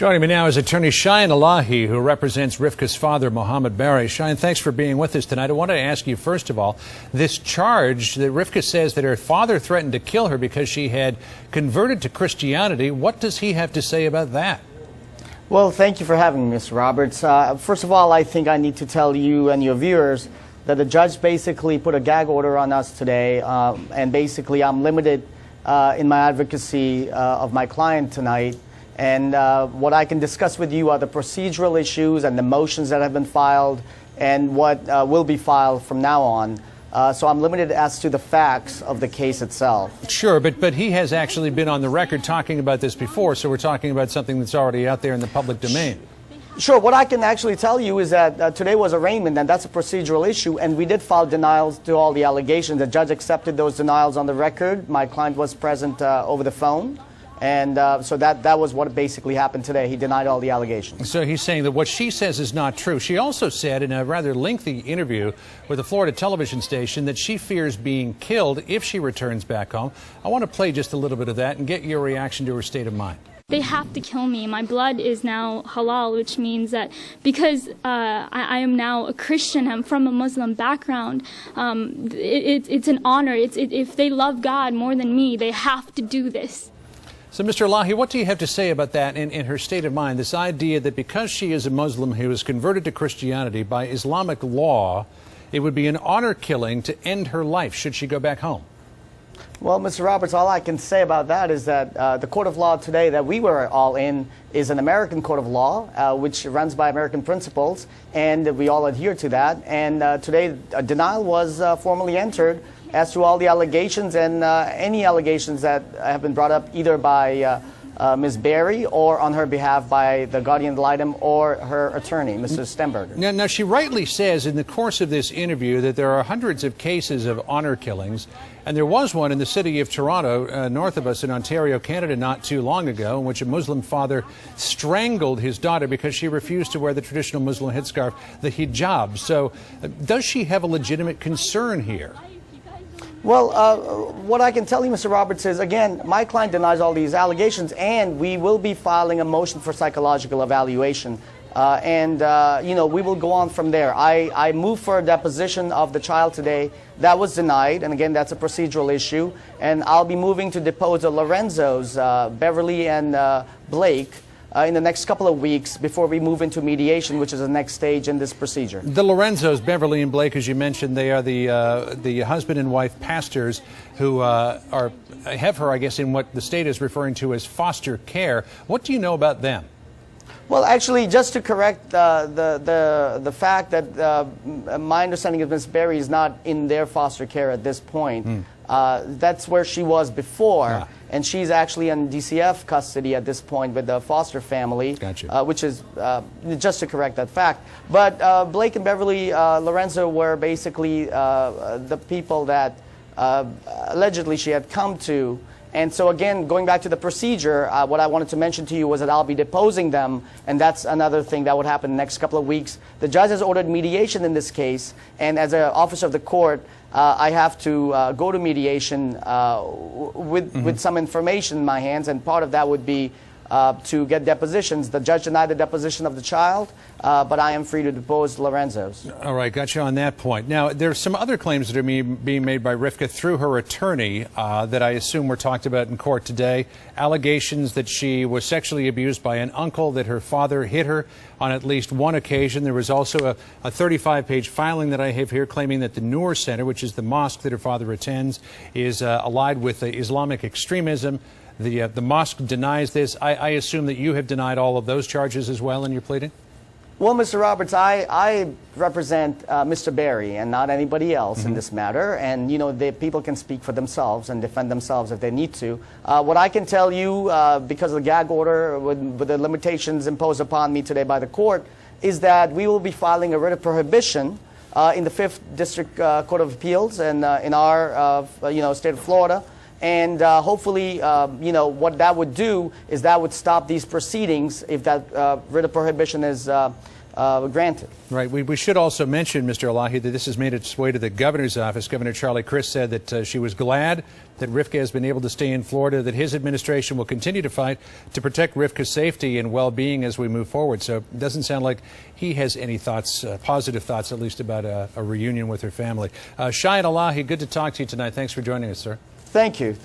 Joining me now is attorney Shayan Elahi, who represents Rifqa's father, Mohammed Bary. Shayan, thanks for being with us tonight. I want to ask you, first of all, this charge that Rifqa says that her father threatened to kill her because she had converted to Christianity. What does he have to say about that? Well, thank you for having me, Mr. Roberts. First of all, I think I need to tell you and your viewers that the judge basically put a gag order on us today, and basically I'm limited in my advocacy of my client tonight. And what I can discuss with you are the procedural issues and the motions that have been filed and what will be filed from now on. So I'm limited as to the facts of the case itself. Sure, but he has actually been on the record talking about this before, so we're talking about something that's already out there in the public domain. Sure. What I can actually tell you is that today was arraignment, and that's a procedural issue, and we did file denials to all the allegations. The judge accepted those denials on the record. My client was present over the phone. And so that was what basically happened today. He denied all the allegations. So he's saying that what she says is not true. She also said in a rather lengthy interview with a Florida television station that she fears being killed if she returns back home. I want to play just a little bit of that and get your reaction to her state of mind. They have to kill me. My blood is now halal, which means that because I am now a Christian, I'm from a Muslim background, it's an honor. If they love God more than me, they have to do this. So, Mr. Elahi, what do you have to say about that in her state of mind, this idea that because she is a Muslim who was converted to Christianity by Islamic law, it would be an honor killing to end her life should she go back home? Well, Mr. Roberts, all I can say about that is that the court of law today that we were all in is an American court of law, which runs by American principles, and we all adhere to that. And today, a denial was formally entered as to all the allegations and any allegations that have been brought up either by Ms. Bary or on her behalf by the guardian ad litem or her attorney, Mr. Stenberger. Now, she rightly says in the course of this interview that there are hundreds of cases of honor killings, and there was one in the city of Toronto, north of us in Ontario, Canada, not too long ago, in which a Muslim father strangled his daughter because she refused to wear the traditional Muslim headscarf, the hijab. So does she have a legitimate concern here? Well, what I can tell you, Mr. Roberts, is, again, my client denies all these allegations, and we will be filing a motion for psychological evaluation. You know, we will go on from there. I moved for a deposition of the child today. That was denied, and again, that's a procedural issue. And I'll be moving to depose the Lorenzos, Beverly and Blake, in the next couple of weeks before we move into mediation, which is the next stage in this procedure. The Lorenzos, Beverly and Blake, as you mentioned, they are the husband and wife pastors who have her, I guess, in what the state is referring to as foster care. What do you know about them? Well, actually, just to correct the fact that my understanding of Ms. Bary is not in their foster care at this point. That's where she was before, and she's actually in DCF custody at this point with the foster family, Gotcha. Which is just to correct that fact. But Blake and Beverly Lorenzo were basically the people that allegedly she had come to. And so again, going back to the procedure, what I wanted to mention to you was that I'll be deposing them, and that's another thing that would happen in the next couple of weeks. The judge has ordered mediation in this case, and as an officer of the court, I have to go to mediation with some information in my hands, and part of that would be to get depositions. The judge denied the deposition of the child, but I am free to depose Lorenzo's. All right, got you on that point. Now, there's some other claims that are being made by Rifqa through her attorney that I assume were talked about in court today. Allegations that she was sexually abused by an uncle, that her father hit her on at least one occasion. There was also a 35-page filing that I have here claiming that the Noor Center, which is the mosque that her father attends, is allied with Islamic extremism. The mosque denies this. I assume that you have denied all of those charges as well in your pleading? Well, Mr. Roberts, I represent Mr. Bary and not anybody else in this matter. And, you know, people can speak for themselves and defend themselves if they need to. What I can tell you, because of the gag order, with the limitations imposed upon me today by the court, is that we will be filing a writ of prohibition in the 5th District Court of Appeals and in our, state of Florida. And hopefully, you know, what that would do is that would stop these proceedings if that writ of prohibition is granted. Right. We should also mention, Mr. Elahi, that this has made its way to the governor's office. Governor Charlie Crist said that she was glad that Rifqa has been able to stay in Florida, that his administration will continue to fight to protect Rifqa's safety and well-being as we move forward. So it doesn't sound like he has any thoughts, positive thoughts at least, about a reunion with her family. Shayan Elahi, good to talk to you tonight. Thanks for joining us, sir. Thank you.